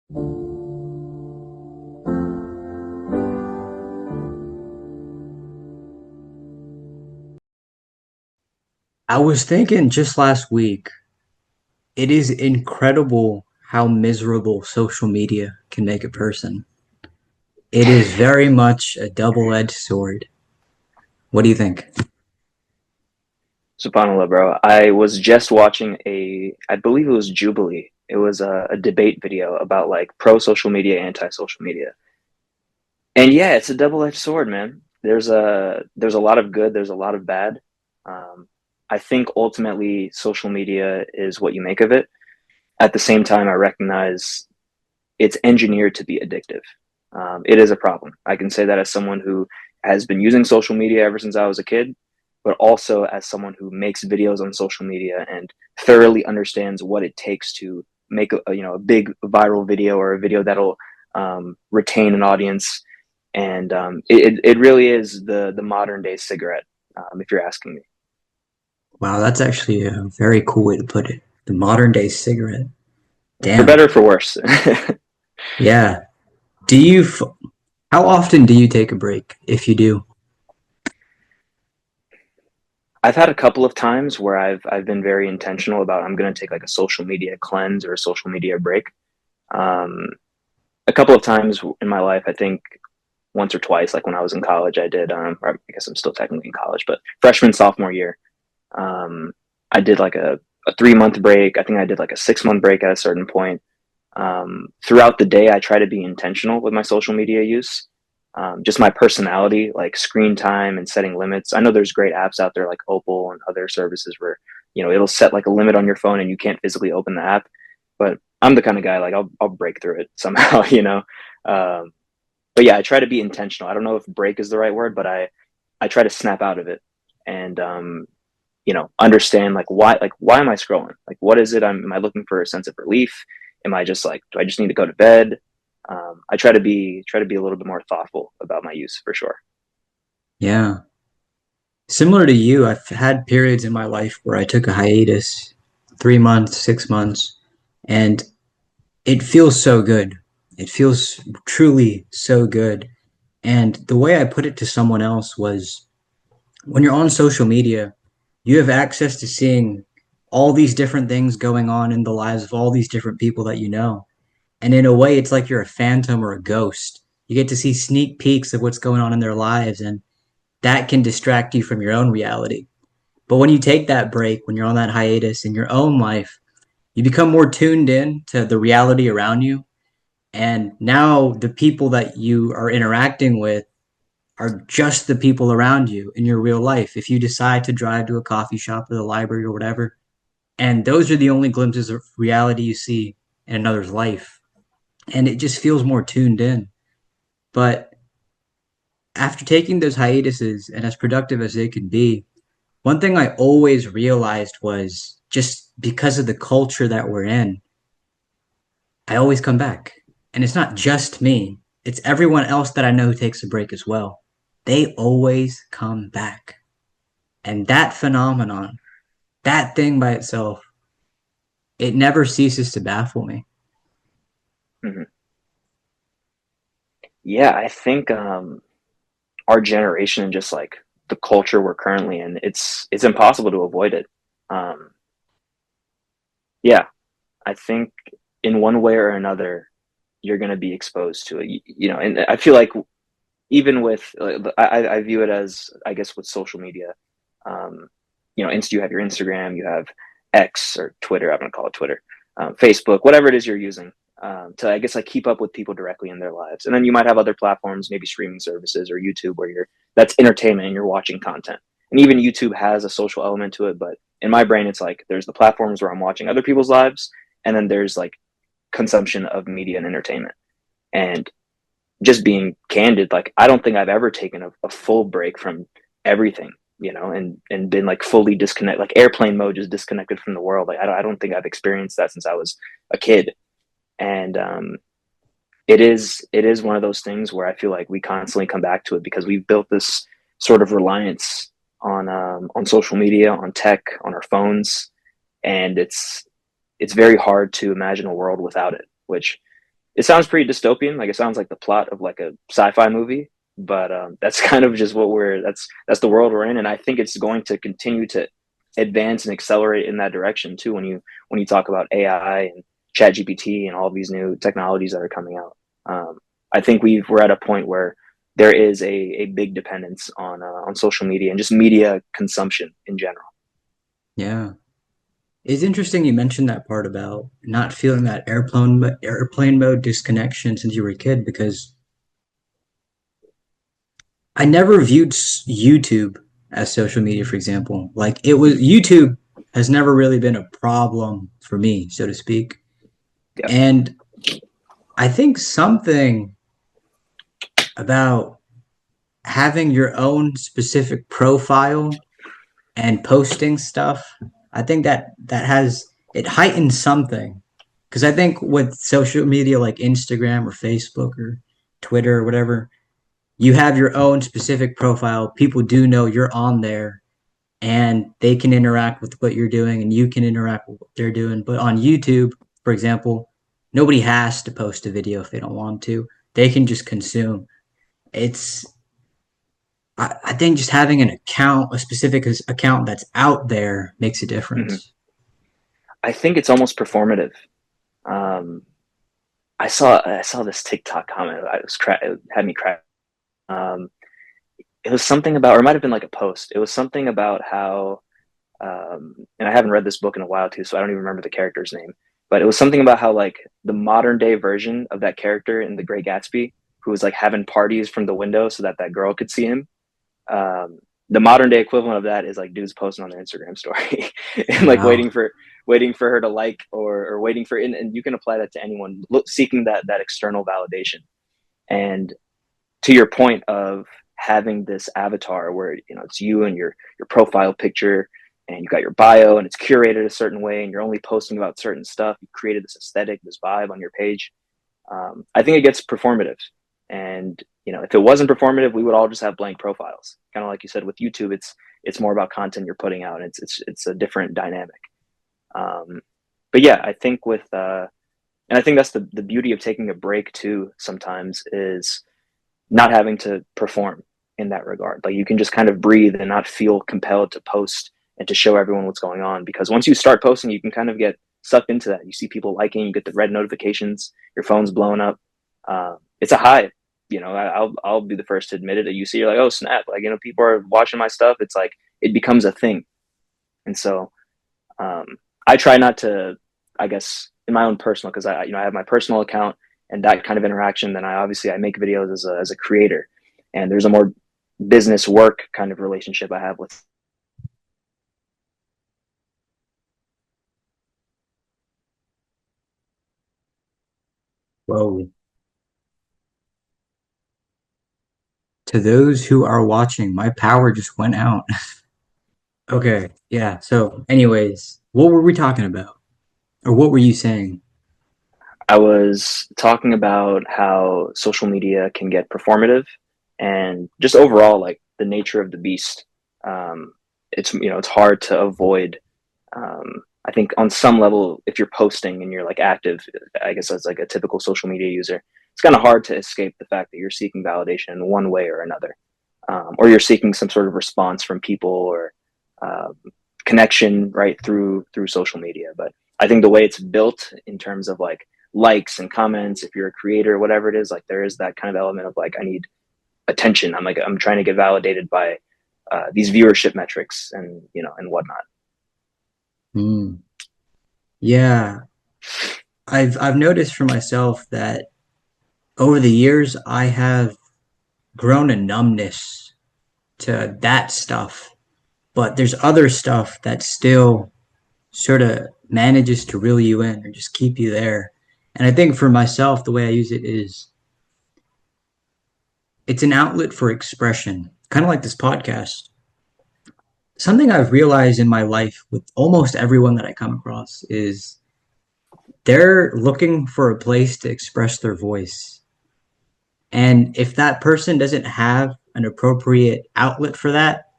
I was thinking just last week, it is incredible how miserable social media can make a person. It is very much a double-edged sword. What do you think? SubhanAllah, bro. I was just watching I believe it was Jubilee. It was a debate video about like pro social media, anti social media. And yeah, it's a double-edged sword, man. There's a lot of good, there's a lot of bad. Um, I think ultimately social media is what you make of it. At the same time, I recognize it's engineered to be addictive. It is a problem. I can say that as someone who has been using social media ever since I was a kid, but also as someone who makes videos on social media and thoroughly understands what it takes to make a big viral video or a video that'll retain an audience. And it really is the modern day cigarette, if you're asking me. Wow, that's actually a very cool way to put it. The modern day cigarette. For Damn. better or for worse. Yeah. Do you, f- how often do you take a break, if you do? I've had a couple of times where I've been very intentional about I'm going to take like a social media cleanse or a social media break. Um, a couple of times in my life, I think once or twice, like when I was in college, I did. Or I guess I'm still technically in college, but freshman sophomore year, um, I did like a 3 month break. I think I did like a 6 month break at a certain point. Throughout the day, I try to be intentional with my social media use. Just my personality, like screen time and setting limits. I know there's great apps out there like Opal and other services where it'll set like a limit on your phone and you can't physically open the app. But I'm the kind of guy like I'll break through it somehow, Um, but yeah, I try to be intentional. I don't know if break is the right word, but I try to snap out of it and understand like why am I scrolling? Like what is it? Am I looking for a sense of relief? Am I just like do I just need to go to bed? I try to be a little bit more thoughtful about my use for sure. Yeah. Similar to you, I've had periods in my life where I took a hiatus, 3 months, 6 months, and it feels so good. It feels truly so good. And the way I put it to someone else was when you're on social media, you have access to seeing all these different things going on in the lives of all these different people that you know. And in a way, it's like you're a phantom or a ghost. You get to see sneak peeks of what's going on in their lives, and that can distract you from your own reality. But when you take that break, when you're on that hiatus in your own life, you become more tuned in to the reality around you. And now the people that you are interacting with are just the people around you in your real life. If you decide to drive to a coffee shop or the library or whatever, and those are the only glimpses of reality you see in another's life. And it just feels more tuned in. But after taking those hiatuses and as productive as they could be, one thing I always realized was just because of the culture that we're in, I always come back. And it's not just me, it's everyone else that I know who takes a break as well. They always come back. And that phenomenon, that thing by itself, it never ceases to baffle me. Hmm. Yeah, I think our generation and just like the culture we're currently in, it's impossible to avoid it. Um, yeah, I think in one way or another, you're going to be exposed to it. And I feel like even with I view it as I guess with social media, um, you have your Instagram, you have X or Twitter. I'm going to call it Twitter, Facebook, whatever it is you're using. To I guess like keep up with people directly in their lives, and then you might have other platforms, maybe streaming services or YouTube, where that's entertainment and you're watching content. And even YouTube has a social element to it, but in my brain, it's like there's the platforms where I'm watching other people's lives, and then there's like consumption of media and entertainment. And just being candid, like I don't think I've ever taken a full break from everything, and been like fully disconnected, like airplane mode, just disconnected from the world. Like I don't think I've experienced that since I was a kid. And it is one of those things where I feel like we constantly come back to it because we've built this sort of reliance on social media, on tech, on our phones, and it's very hard to imagine a world without it, which it sounds pretty dystopian. Like it sounds like the plot of like a sci-fi movie, but that's kind of just what we're that's the world we're in, and I think it's going to continue to advance and accelerate in that direction too. When you talk about AI and Chat GPT and all these new technologies that are coming out, I think we're at a point where there is a big dependence on social media and just media consumption in general. Yeah. It's interesting you mentioned that part about not feeling that airplane mode disconnection since you were a kid because I never viewed YouTube as social media, for example. Like it was YouTube has never really been a problem for me, so to speak. Yep. And I think something about having your own specific profile and posting stuff, I think that has it heightens something. Because I think with social media like Instagram or Facebook or Twitter or whatever, you have your own specific profile. People do know you're on there and they can interact with what you're doing and you can interact with what they're doing. But on YouTube, for example, nobody has to post a video if they don't want to. They can just consume. It's I think just having an account, a specific account that's out there makes a Mm-hmm. difference. I think it's almost performative. Um, I saw this TikTok comment. It had me crack. Um, it was something about, or it might have been like a post. It was something about how, and I haven't read this book in a while too, so I don't even remember the character's name. But it was something about how like the modern day version of that character in The Great Gatsby, who was like having parties from the window so that that girl could see him. Um, the modern day equivalent of that is like dudes posting on their Instagram story and like Wow. waiting for her to like or waiting for and you can apply that to anyone seeking that external validation. And to your point of having this avatar where it's you and your profile picture and you got your bio and it's curated a certain way and you're only posting about certain stuff, you created this aesthetic, this vibe on your page. I think it gets performative. And if it wasn't performative, we would all just have blank profiles. Kind of like you said with YouTube, it's more about content you're putting out. And it's a different dynamic. But yeah, I think and I think that's the beauty of taking a break too. Sometimes is not having to perform in that regard. Like you can just kind of breathe and not feel compelled to post and to show everyone what's going on. Because once you start posting, you can kind of get sucked into that. You see people liking, you get the red notifications, your phone's blowing up. It's a high. I'll be the first to admit it. You see, you're like, oh snap! Like people are watching my stuff. It's like it becomes a thing. And so um, I try not to, I guess, in my own personal, because I have my personal account and that kind of interaction. Then I make videos as a creator, and there's a more business work kind of relationship I have with. Whoa. To those who are watching, my power just went out. Okay, yeah. So, anyways, what were we talking about? Or what were you saying? I was talking about how social media can get performative, and just overall like the nature of the beast. It's hard to avoid. I think on some level, if you're posting and you're like active, I guess as like a typical social media user, it's kind of hard to escape the fact that you're seeking validation in one way or another, or you're seeking some sort of response from people or um, connection right through social media. But I think the way it's built in terms of like likes and comments, if you're a creator, whatever it is, like there is that kind of element of like I need attention. I'm trying to get validated by these viewership metrics and whatnot. Hmm. Yeah, I've noticed for myself that over the years I have grown a numbness to that stuff, but there's other stuff that still sort of manages to reel you in or just keep you there. And I think for myself, the way I use it is it's an outlet for expression, kind of like this podcast. Something I've realized in my life with almost everyone that I come across is they're looking for a place to express their voice. And if that person doesn't have an appropriate outlet for that,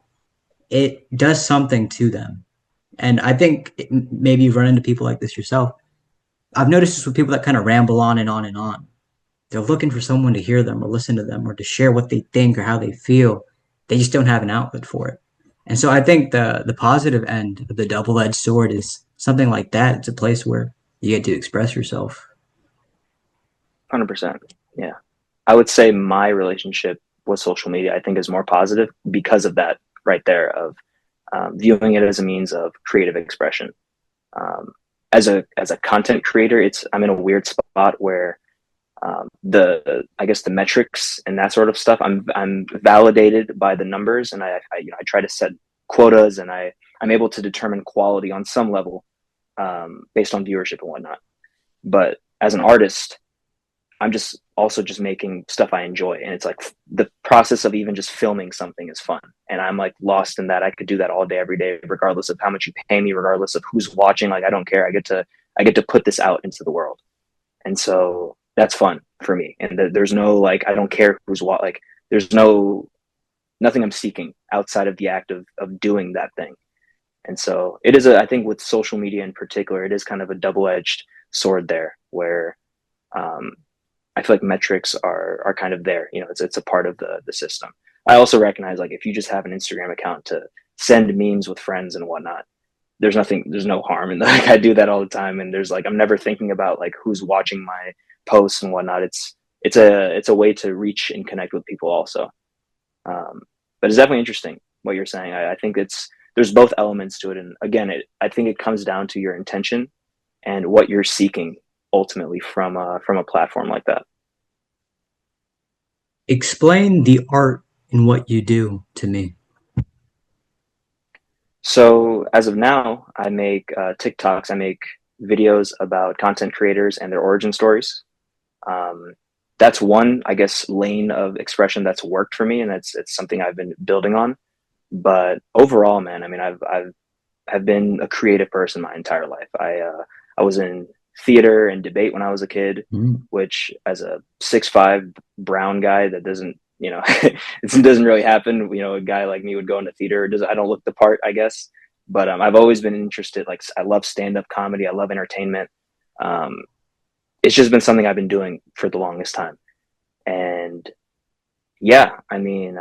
it does something to them. And I think maybe you've run into people like this yourself. I've noticed this with people that kind of ramble on and on and on. They're looking for someone to hear them or listen to them or to share what they think or how they feel. They just don't have an outlet for it. And so I think the positive end of the double-edged sword is something like that. It's a place where you get to express yourself. 100%. Yeah. I would say my relationship with social media, I think, is more positive because of that right there of viewing it as a means of creative expression. Um, as a content creator, I'm in a weird spot where the I guess the metrics and that sort of stuff, I'm validated by the numbers, and I try to set quotas, and I'm able to determine quality on some level based on viewership and whatnot. But as an artist, I'm just also just making stuff I enjoy. And it's like the process of even just filming something is fun. And I'm like lost in that. I could do that all day, every day, regardless of how much you pay me, regardless of who's watching. Like, I don't care. I get to put this out into the world. And so that's fun for me. And there's no, like, I don't care who's what, like, there's nothing I'm seeking outside of the act of doing that thing. And so it is I think with social media in particular, it is kind of a double-edged sword there where, um, I feel like metrics are kind of there. It's a part of the system. I also recognize, like, if you just have an Instagram account to send memes with friends and whatnot, there's no harm in that. Like, I do that all the time, and there's like I'm never thinking about like who's watching my posts and whatnot. It's a way to reach and connect with people also. Um, but it's definitely interesting what you're saying. I think there's both elements to it, and again, I think it comes down to your intention and what you're seeking ultimately from a platform like that. Explain the art in what you do to me. So as of now, I make TikToks. I make videos about content creators and their origin stories. Um, that's one, I guess, lane of expression that's worked for me, and it's something I've been building on. But overall, man, I mean, I've been a creative person my entire life. I was in theater and debate when I was a kid, Mm. which as a 6'5" brown guy, that doesn't, it doesn't really happen. A guy like me would go into theater. I don't look the part, I guess. But I've always been interested. Like, I love stand up comedy. I love entertainment. Um, it's just been something I've been doing for the longest time. And yeah, I mean,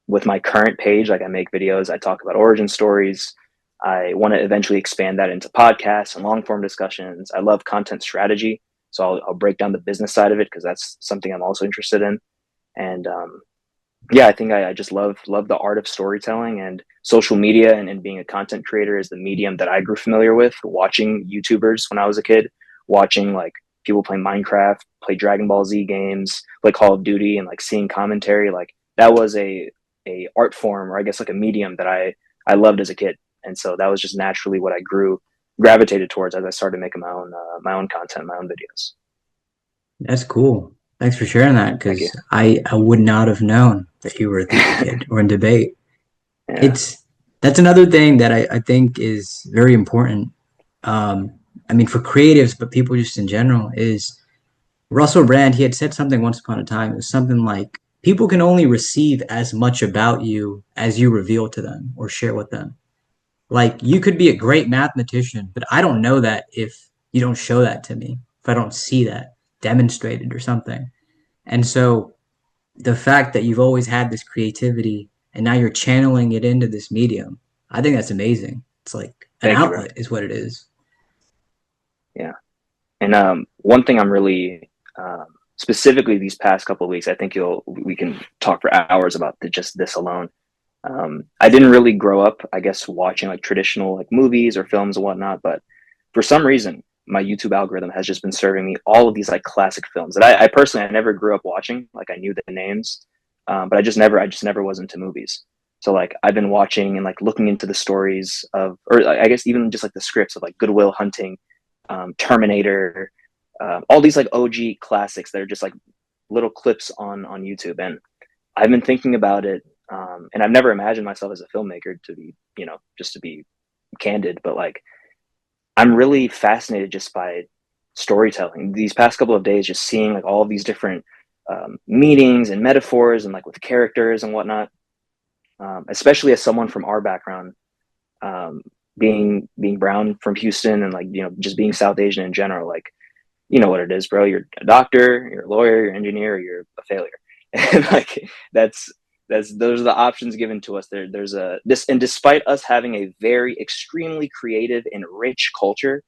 with my current page, like, I make videos, I talk about origin stories. I want to eventually expand that into podcasts and long form discussions. I love content strategy. So I'll break down the business side of it because that's something I'm also interested in. And yeah, I think I just love the art of storytelling, and social media, and being a content creator is the medium that I grew familiar with, watching YouTubers when I was a kid, watching like people play Minecraft, play Dragon Ball Z games, play Call of Duty, and like seeing commentary. Like, that was a art form, or I guess like a medium that I loved as a kid. And so that was just naturally what I gravitated towards as I started making my own content, my own videos. That's cool. Thanks for sharing that Thank you. because I would not have known that you were a theater kid or in debate. Yeah, It's That's another thing that I think is very important. Um, I mean, for creatives, but people just in general, is Russell Brand. He had said something once upon a time. It was something like, people can only receive as much about you as you reveal to them or share with them. Like, you could be a great mathematician, but I don't know that if you don't show that to me, if I don't see that demonstrated or something. And so the fact that you've always had this creativity and now you're channeling it into this medium, I think that's amazing. It's like an thank you, bro. outlet is what it is. Yeah. And one thing I'm really specifically these past couple of weeks, I think we can talk for hours about just this alone. I didn't really grow up, I guess, watching like traditional like movies or films and whatnot, but for some reason, my YouTube algorithm has just been serving me all of these like classic films that I personally I never grew up watching. Like, I knew the names, but I just never was into movies. So like I've been watching and like looking into the stories of, or I guess even just like the scripts of like Good Will Hunting, Terminator, all these like OG classics that are just like little clips on YouTube. And I've been thinking about it, and I've never imagined myself as a filmmaker, to be, just to be candid, but like I'm really fascinated just by storytelling. These past couple of days, just seeing like all of these different meanings and metaphors, and like with characters and whatnot. Especially as someone from our background, um, being brown from Houston and like, just being South Asian in general, like, you know what it is, bro. You're a doctor, you're a lawyer, you're an engineer, you're a failure. And like that's those are the options given to us. There's a this and despite us having a very extremely creative and rich culture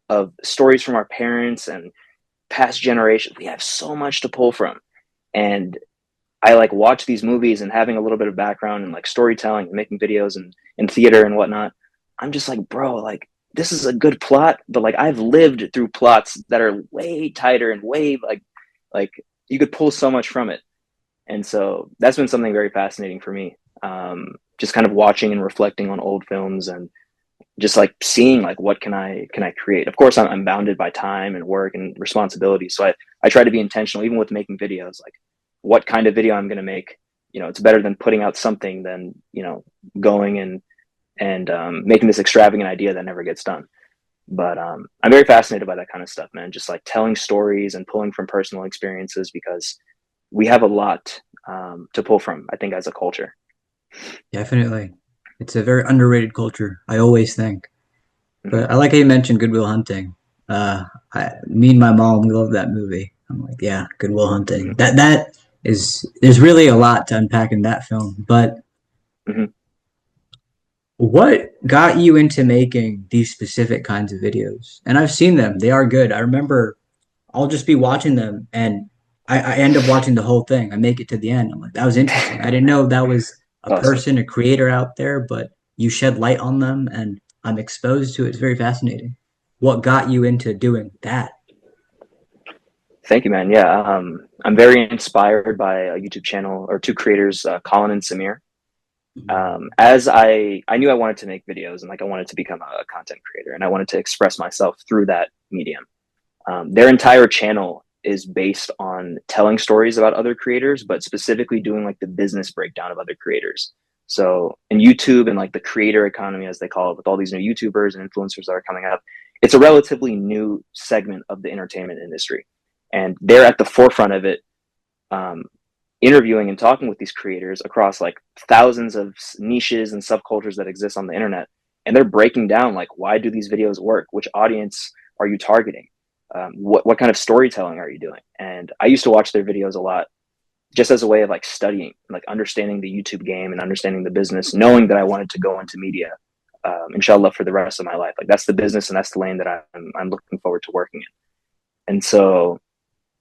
of stories from our parents and past generations, we have so much to pull from. And I like watch these movies and having a little bit of background and like storytelling and making videos and theater and whatnot. I'm just like, bro, like this is a good plot, but like I've lived through plots that are way tighter and way like you could pull so much from it. And so that's been something very fascinating for me. Just kind of watching and reflecting on old films and just like seeing like what can I create. Of course, I'm bounded by time and work and responsibility, so I try to be intentional even with making videos. Like what kind of video I'm going to make. It's better than putting out something than going and making this extravagant idea that never gets done. But I'm very fascinated by that kind of stuff, man. Just like telling stories and pulling from personal experiences because we have a lot to pull from, I think, as a culture. Definitely. It's a very underrated culture, I always think. Mm-hmm. But I like how you mentioned Good Will Hunting. Me and my mom, we love that movie. I'm like, yeah, Good Will Hunting. Mm-hmm. That is there's really a lot to unpack in that film. But Mm-hmm. what got you into making these specific kinds of videos? And I've seen them; they are good. I remember I'll just be watching them, and I end up watching the whole thing. I make it to the end. I'm like, that was interesting. I didn't know that was a Awesome. person, a creator out there, but you shed light on them, and I'm exposed to it. It's very fascinating. What got you into doing that? Thank you, man. Yeah, I'm very inspired by a YouTube channel or two creators, Colin and Samir. As I knew I wanted to make videos and like I wanted to become a content creator and I wanted to express myself through that medium. Their entire channel is based on telling stories about other creators, but specifically doing like the business breakdown of other creators. So in YouTube and like the creator economy, as they call it, with all these new YouTubers and influencers that are coming up, it's a relatively new segment of the entertainment industry. And they're at the forefront of it, um, interviewing and talking with these creators across like thousands of niches and subcultures that exist on the internet. And they're breaking down like, why do these videos work? Which audience are you targeting? What kind of storytelling are you doing? And I used to watch their videos a lot just as a way of like studying, like understanding the YouTube game and understanding the business, knowing that I wanted to go into media, inshallah, for the rest of my life. Like that's the business and that's the lane that I'm looking forward to working in. And so,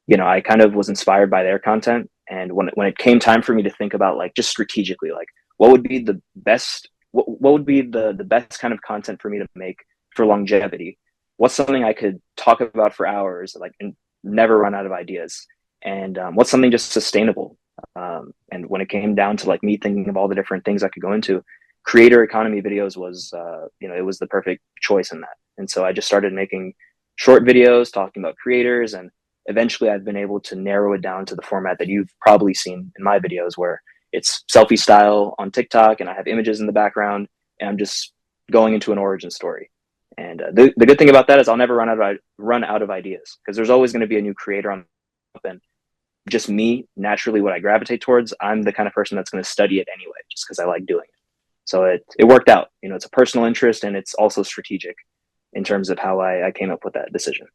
I kind of was inspired by their content. And when it came time for me to think about like just strategically, like what would be the best, what would be the best kind of content for me to make for longevity? What's something I could talk about for hours, like, and never run out of ideas? And what's something just sustainable? And when it came down to like me thinking of all the different things I could go into, creator economy videos was, it was the perfect choice in that. And so I just started making short videos talking about creators, and eventually I've been able to narrow it down to the format that you've probably seen in my videos, where it's selfie style on TikTok and I have images in the background and I'm just going into an origin story. And the good thing about that is I'll never run out of ideas because there's always going to be a new creator on. And just me, naturally, what I gravitate towards, I'm the kind of person that's going to study it anyway, just because I like doing it. So it worked out. It's a personal interest and it's also strategic in terms of how I came up with that decision.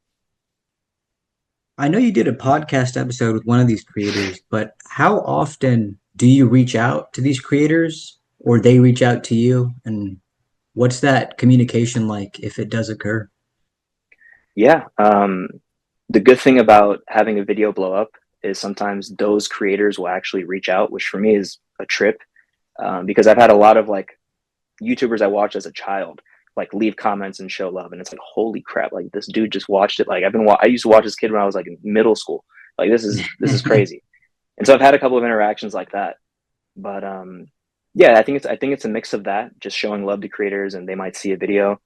I know you did a podcast episode with one of these creators, but how often do you reach out to these creators or they reach out to you? And what's that communication like if it does occur? Yeah. The good thing about having a video blow up is sometimes those creators will actually reach out, which for me is a trip, because I've had a lot of like YouTubers I watched as a child like leave comments and show love, and it's like holy crap! Like this dude just watched it. Like I used to watch this kid when I was like in middle school. Like this is crazy. And so I've had a couple of interactions like that. But yeah, I think it's a mix of that, just showing love to creators, and they might see a video.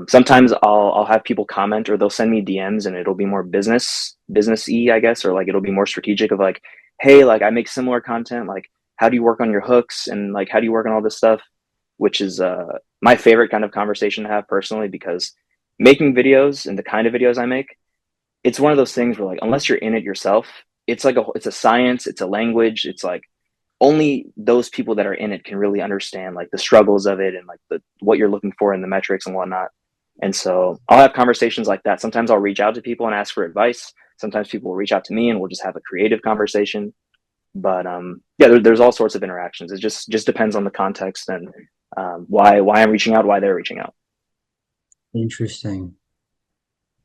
Sometimes I'll have people comment or they'll send me DMs and it'll be more businessy, I guess, or like it'll be more strategic of like, hey, like I make similar content, like how do you work on your hooks and like how do you work on all this stuff, which is my favorite kind of conversation to have personally, because making videos and the kind of videos I make, it's one of those things where like unless you're in it yourself, it's a science, it's a language, it's like only those people that are in it can really understand like the struggles of it and like the what you're looking for in the metrics and whatnot. And so I'll have conversations like that. Sometimes I'll reach out to people and ask for advice. Sometimes people will reach out to me and we'll just have a creative conversation. But yeah, there's all sorts of interactions. It just depends on the context and why I'm reaching out, why they're reaching out. Interesting.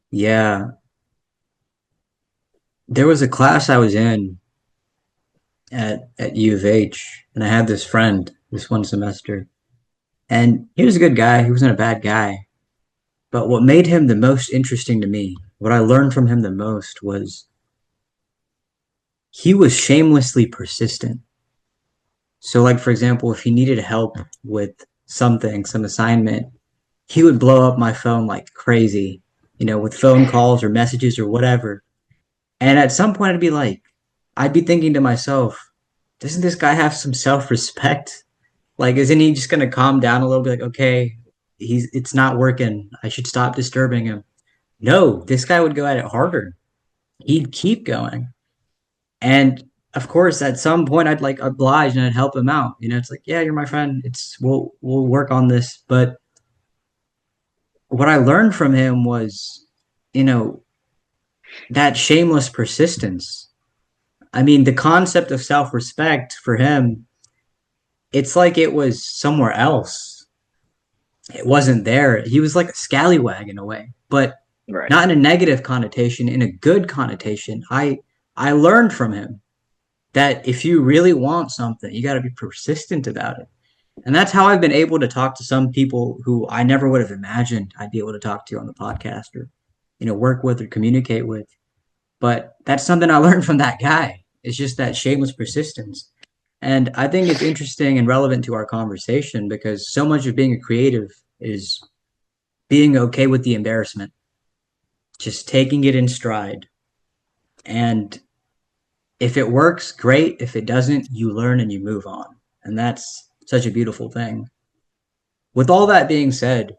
Yeah. There was a class I was in at U of H, and I had this friend this one semester, and he was a good guy. He wasn't a bad guy. But what made him the most interesting to me, what I learned from him the most, was he was shamelessly persistent. So, like, for example, if he needed help with something, some assignment, he would blow up my phone like crazy, with phone calls or messages or whatever. And at some point, I'd be thinking to myself, doesn't this guy have some self respect? Like, isn't he just gonna calm down a little bit? Like, okay, it's not working. I should stop disturbing him. No, this guy would go at it harder. He'd keep going. And of course, at some point, I'd like oblige and I'd help him out. It's like, yeah, you're my friend. We'll work on this. But what I learned from him was, you know, that shameless persistence. I mean, the concept of self respect for him, it's like it was somewhere else. It wasn't there. He was like a scallywag in a way, but Right. not in a negative connotation, in a good connotation. I learned from him that if you really want something, you got to be persistent about it. And that's how I've been able to talk to some people who I never would have imagined I'd be able to talk to on the podcast or, work with or communicate with. But that's something I learned from that guy. It's just that shameless persistence. And I think it's interesting and relevant to our conversation because so much of being a creative is being okay with the embarrassment, just taking it in stride. And if it works, great. If it doesn't, you learn and you move on. And that's such a beautiful thing. With all that being said,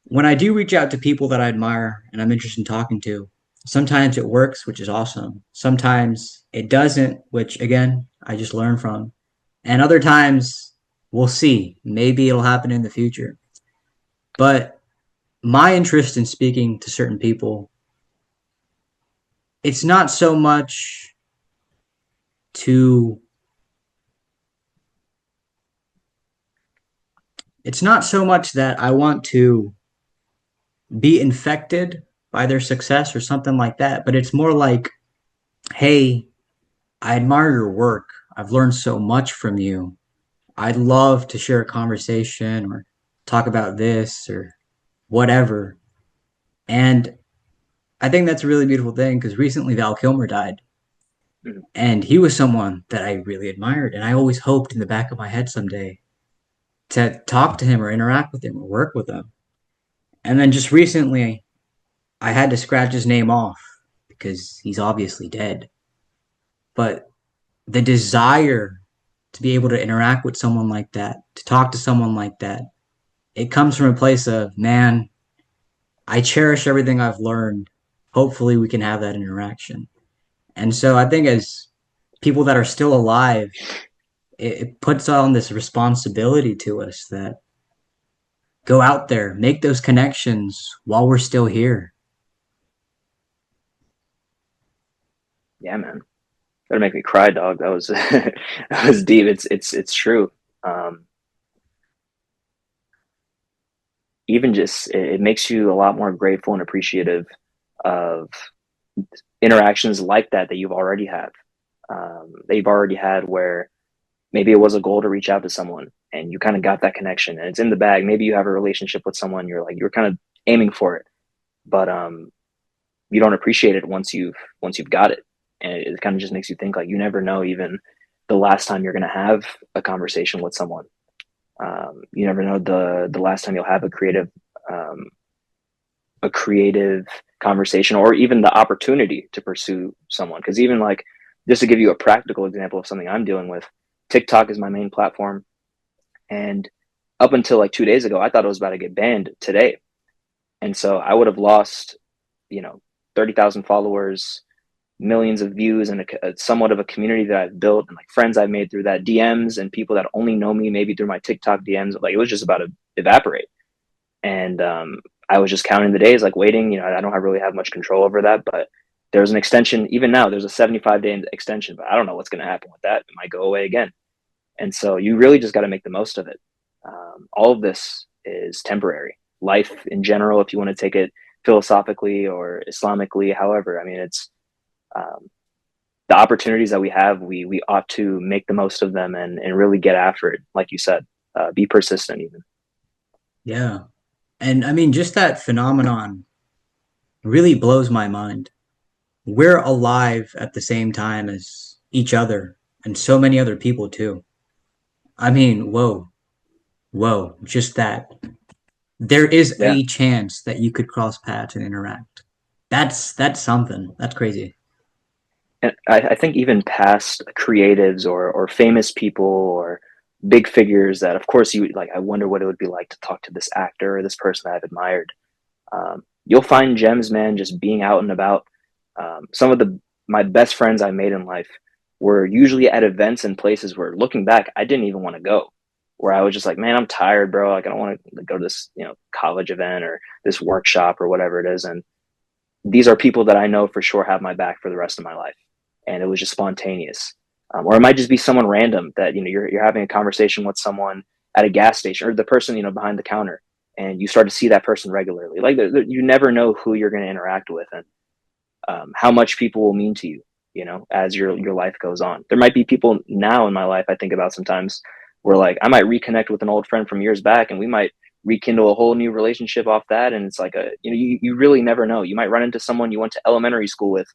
when I do reach out to people that I admire and I'm interested in talking to, sometimes it works, which is awesome. Sometimes it doesn't, which again, I just learn from. And other times, we'll see. Maybe it'll happen in the future. But my interest in speaking to certain people, it's not so much to it's not so much that I want to be infected by their success or something like that, but it's more like, hey, I admire your work. I've learned so much from you. I'd love to share a conversation or talk about this or whatever. And I think that's a really beautiful thing because recently Val Kilmer died. Mhm. And he was someone that I really admired. And I always hoped in the back of my head someday to talk to him or interact with him or work with him. And then just recently, I had to scratch his name off because he's obviously dead. But the desire to be able to interact with someone like that, to talk to someone like that, it comes from a place of, man, I cherish everything I've learned. Hopefully, we can have that interaction. And so I think as people that are still alive, it puts on this responsibility to us that go out there, make those connections while we're still here. Yeah, man. That'll make me cry, dog. That was that was deep. It's true. Um, Even just it makes you a lot more grateful and appreciative of interactions like that you've already had, that you've already had where maybe it was a goal to reach out to someone and you kind of got that connection and it's in the bag. Maybe you have a relationship with someone you're kind of aiming for it, but you don't appreciate it once you've got it, and it kind of just makes you think like you never know even the last time you're going to have a conversation with someone. You never know the last time you'll have um, a creative conversation or even the opportunity to pursue someone. Because even like just to give you a practical example of something I'm dealing with, TikTok is my main platform, and up until like 2 days ago, I thought it was about to get banned today, and so I would have lost, you know, 30,000 followers, millions of views and a somewhat of a community that I've built and like friends I've made through that, DMs and people that only know me maybe through my TikTok DMs. Like it was just about to evaporate. And I was just counting the days, like waiting. I don't really have much control over that, but there's an extension. Even now, there's a 75-day extension, but I don't know what's going to happen with that. It might go away again. And so you really just got to make the most of it. All of this is temporary. Life in general, if you want to take it philosophically or Islamically, however, I mean, it's um, the opportunities that we have, we ought to make the most of them and really get after it. Like you said, be persistent even. Yeah. And I mean, just that phenomenon really blows my mind. We're alive at the same time as each other and so many other people too. I mean, whoa, whoa, just that. There is Yeah. a chance that you could cross paths and interact. That's something. That's crazy. And I think even past creatives or famous people or big figures that of course you like, I wonder what it would be like to talk to this actor or this person that I've admired. You'll find gems, man, just being out and about. Some of the my best friends I made in life were usually at events and places where, looking back, I didn't even want to go. Where I was just like, man, I'm tired, bro. Like, I don't want to go to this, college event or this workshop or whatever it is. And these are people that I know for sure have my back for the rest of my life. And it was just spontaneous. Or it might just be someone random that, you're having a conversation with someone at a gas station or the person, behind the counter, and you start to see that person regularly. Like you never know who you're going to interact with and how much people will mean to you, as your life goes on. There might be people now in my life I think about sometimes where like I might reconnect with an old friend from years back and we might rekindle a whole new relationship off that. And it's like you really never know. You might run into someone you went to elementary school with,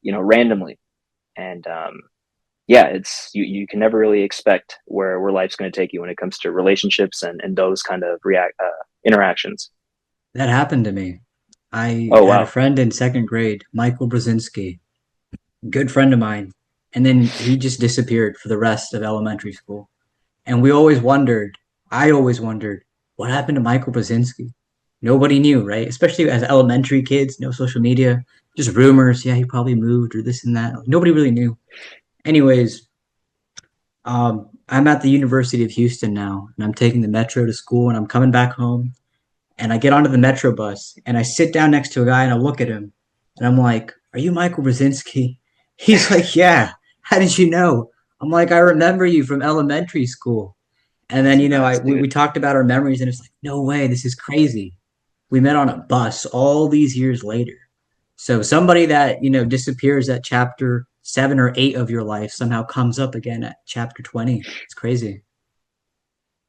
randomly. And yeah, it's you can never really expect where life's going to take you when it comes to relationships and those kind of interactions. That happened to me. I Oh had a wow. friend in second grade, Michael Brzezinski, good friend of mine, and then he just disappeared for the rest of elementary school. And I always wondered, what happened to Michael Brzezinski? Nobody knew, right? Especially as elementary kids, no social media, just rumors. Yeah, he probably moved or this and that. Nobody really knew. Anyways, I'm at the University of Houston now, and I'm taking the metro to school, and I'm coming back home, and I get onto the metro bus, and I sit down next to a guy, and I look at him, and I'm like, "Are you Michael Brzezinski?" He's like, "Yeah." How did you know? I'm like, "I remember you from elementary school." And then That's nuts, we dude. talked about our memories, and it's like, no way, this is crazy. We met on a bus all these years later. So somebody that disappears at chapter 7 or 8 of your life somehow comes up again at chapter 20. It's crazy.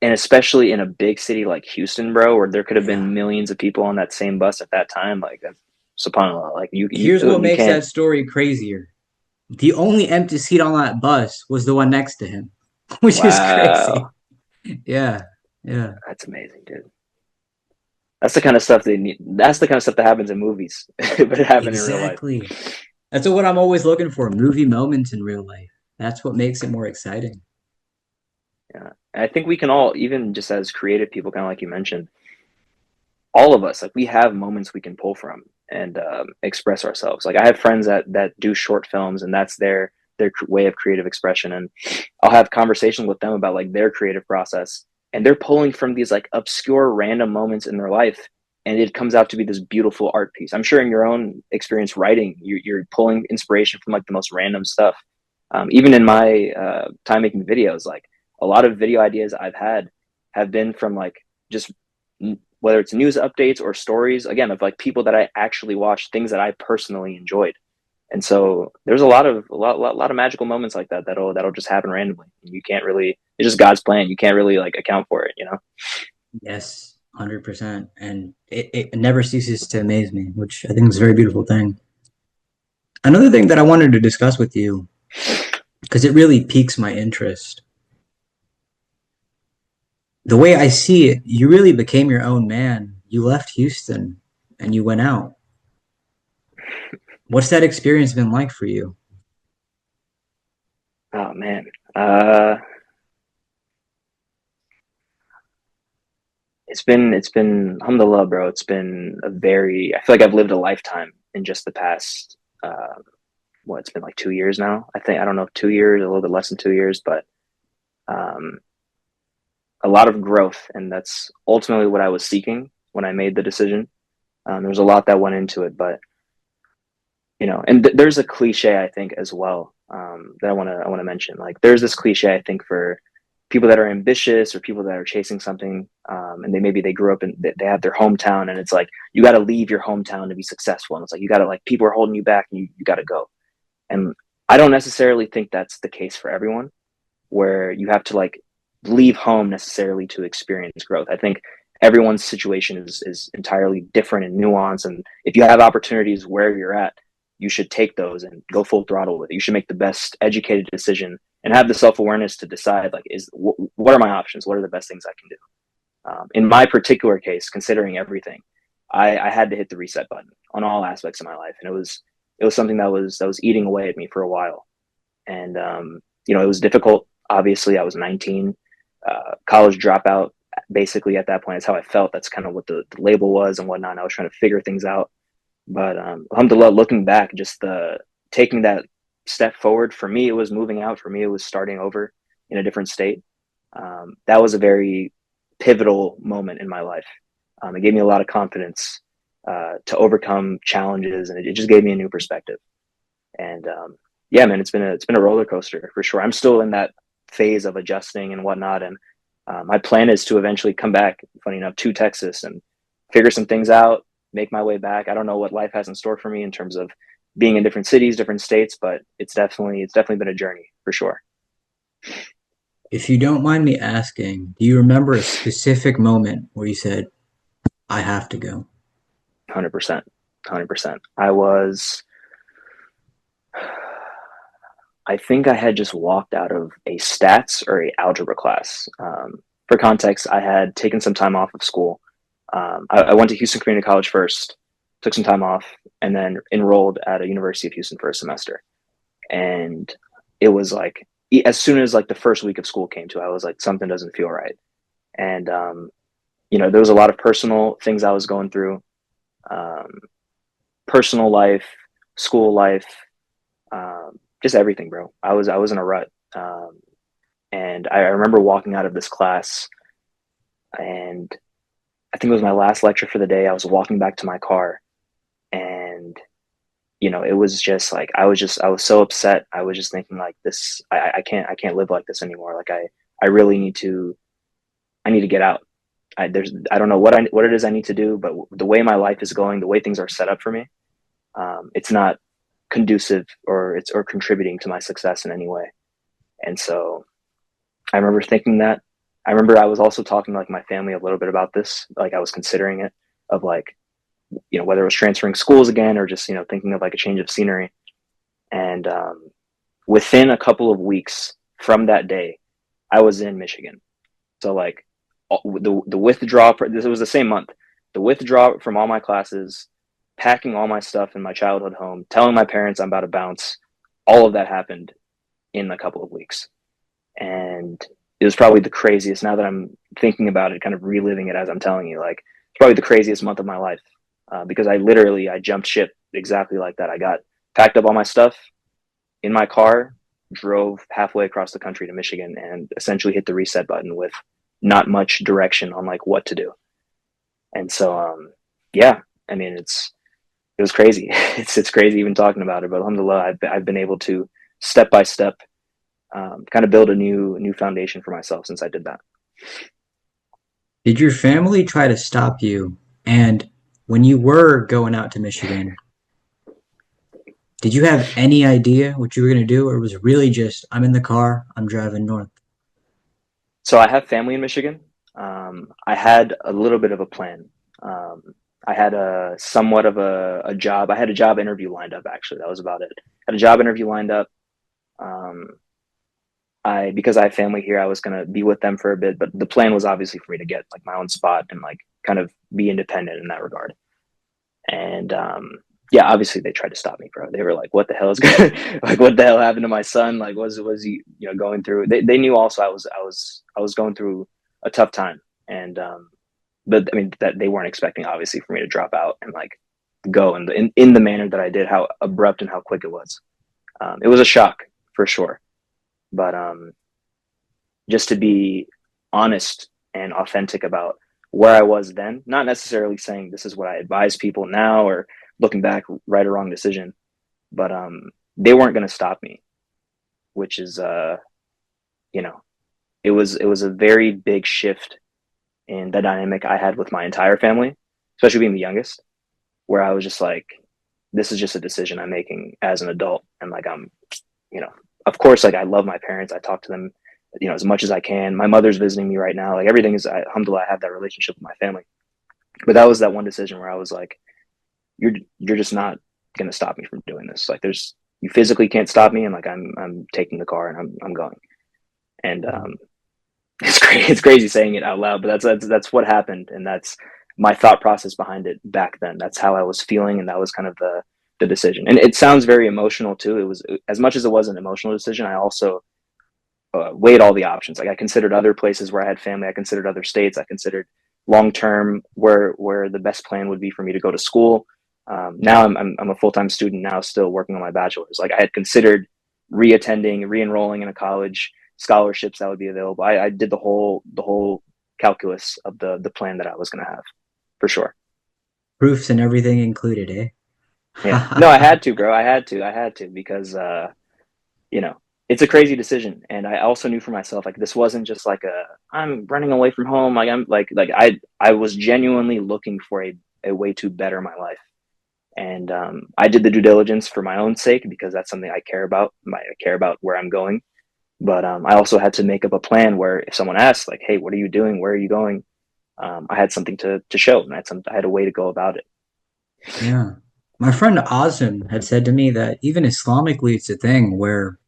And especially in a big city like Houston, bro, where there could have Yeah. been millions of people on that same bus at that time. Like that's subhanallah. Like Here's what you makes can't. that story crazier. The only empty seat on that bus was the one next to him, which is crazy. Wow, Yeah. Yeah. that's amazing, dude. That's the kind of stuff they need. That's the kind of stuff that happens in movies, but it happened in real life. Exactly. That's what I'm always looking for, movie moments in real life. That's what makes it more exciting. Yeah, and I think we can all, even just as creative people, kind of like you mentioned, all of us, like we have moments we can pull from and express ourselves. Like I have friends that do short films, and that's their way of creative expression. And I'll have conversations with them about like their creative process, and they're pulling from these like obscure random moments in their life, and it comes out to be this beautiful art piece. I'm sure in your own experience writing, you're pulling inspiration from like the most random stuff. Even in my time making videos, like a lot of video ideas I've had have been from like just whether it's news updates or stories, again, of like people that I actually watched, things that I personally enjoyed. And so there's a lot of magical moments like that that'll just happen randomly. You can't really, it's just God's plan. You can't really like account for it. Yes, 100%. And it never ceases to amaze me, which I think is a very beautiful thing. Another thing that I wanted to discuss with you, because it really piques my interest, the way I see it, you really became your own man. You left Houston and you went out. What's that experience been like for you? Oh man. Uh it's been alhamdulillah, bro. It's been a very, I feel like I've lived a lifetime in just the past what, it's been like 2 years now. I think, I don't know, 2 years, a little bit less than 2 years, but um, a lot of growth. And that's ultimately what I was seeking when I made the decision. There's a lot that went into it, but and there's a cliche I think as well, that I want to mention. Like, there's this cliche I think for people that are ambitious or people that are chasing something, and they grew up and they have their hometown, and it's like you got to leave your hometown to be successful, and it's like you got to, like, people are holding you back, and you got to go. And I don't necessarily think that's the case for everyone, where you have to like leave home necessarily to experience growth. I think everyone's situation is entirely different and nuanced. And if you have opportunities where you're at, you should take those and go full throttle with it. You should make the best educated decision and have the self awareness to decide, like, what are my options? What are the best things I can do? In my particular case, considering everything, I had to hit the reset button on all aspects of my life, and it was something that was eating away at me for a while. And it was difficult. Obviously, I was 19, college dropout. Basically, at that point, is how I felt. That's kind of what the label was and whatnot. I was trying to figure things out. But alhamdulillah, looking back, just taking that step forward, for me, it was moving out. For me, it was starting over in a different state. That was a very pivotal moment in my life. It gave me a lot of confidence to overcome challenges, and it just gave me a new perspective. And yeah, man, it's been a roller coaster for sure. I'm still in that phase of adjusting and whatnot, and my plan is to eventually come back, funny enough, to Texas and figure some things out, make my way back. I don't know what life has in store for me in terms of being in different cities, different states, but it's definitely been a journey for sure. If you don't mind me asking, do you remember a specific moment where you said, I have to go? 100%, 100%. I think I had just walked out of a stats or a algebra class. For context, I had taken some time off of school. I went to Houston Community College first, took some time off, and then enrolled at a University of Houston for a semester. And it was like, as soon as like the first week of school came to, I was like, something doesn't feel right. And there was a lot of personal things I was going through, um, personal life, school life, just everything, bro. I was in a rut. And I remember walking out of this class, and I think it was my last lecture for the day. I was walking back to my car, and it was just like I was so upset. I was just thinking like this. I can't live like this anymore. Like I really I need to get out. I don't know what it is I need to do, but the way my life is going, the way things are set up for me, it's not conducive, or contributing to my success in any way. And so I remember thinking that. I remember I was also talking to like my family a little bit about this. Like, I was considering it, of like, whether it was transferring schools again, or just, thinking of like a change of scenery. And within a couple of weeks from that day, I was in Michigan. So like, the withdrawal, this was the same month, the withdrawal from all my classes, packing all my stuff in my childhood home, telling my parents I'm about to bounce, all of that happened in a couple of weeks. And it was probably the craziest, now that I'm thinking about it, kind of reliving it as I'm telling you, like, it's probably the craziest month of my life, because I jumped ship exactly like that. I got packed up all my stuff in my car, drove halfway across the country to Michigan, and essentially hit the reset button with not much direction on like what to do. And so, yeah, I mean, it was crazy. It's crazy even talking about it, but alhamdulillah, I've been able to step by step, kind of build a new foundation for myself since I did that. Did your family try to stop you? And when you were going out to Michigan, did you have any idea what you were going to do? Or was it really just, I'm in the car, I'm driving north? So I have family in Michigan. I had a little bit of a plan. Um, I had a somewhat of a job. I had a job interview lined up. Actually, that was about it. Had a job interview lined up. Um, because I have family here, I was gonna be with them for a bit. But the plan was obviously for me to get like my own spot and like kind of be independent in that regard. And yeah, obviously they tried to stop me, bro. They were like, "What the hell is going? Like, what the hell happened to my son? Like, was he going through?" They knew also I was going through a tough time, and but I mean that they weren't expecting obviously for me to drop out and like go in the manner that I did, how abrupt and how quick it was. It was a shock for sure, but just to be honest and authentic about where I was then, not necessarily saying this is what I advise people now or looking back, right or wrong decision, but they weren't going to stop me, which is you know, it was a very big shift in the dynamic I had with my entire family, especially being the youngest, where I was just like, this is just a decision I'm making as an adult, and like you know, of course, like I love my parents, I talk to them, as much as I can. My mother's visiting me right now. Like everything is, alhamdulillah, I have that relationship with my family. But that was that one decision where I was like, you're just not gonna stop me from doing this. Like you physically can't stop me, and like I'm taking the car and I'm going. And it's crazy. It's crazy saying it out loud, but that's what happened, and that's my thought process behind it back then. That's how I was feeling, and that was kind of the decision. And it sounds very emotional too. It was, as much as it was an emotional decision, I also weighed all the options. Like I considered other places where I had family. I considered other states. I considered long term where the best plan would be for me to go to school. Now I'm a full time student now, still working on my bachelor's. Like I had considered reattending, re-enrolling in a college, scholarships that would be available. I did the whole calculus of the plan that I was going to have, for sure. Proofs and everything included, Yeah, no, I eh? had to, bro. I had to because you know, it's a crazy decision. And I also knew for myself, like, this wasn't just like I'm running away from home. Like I was genuinely looking for a way to better my life. And I did the due diligence for my own sake because that's something I care about. I care about where I'm going. But I also had to make up a plan where if someone asks, like, hey, what are you doing? Where are you going? I had something to show, and I had a way to go about it. Yeah. My friend Azim had said to me that even Islamically, it's a thing where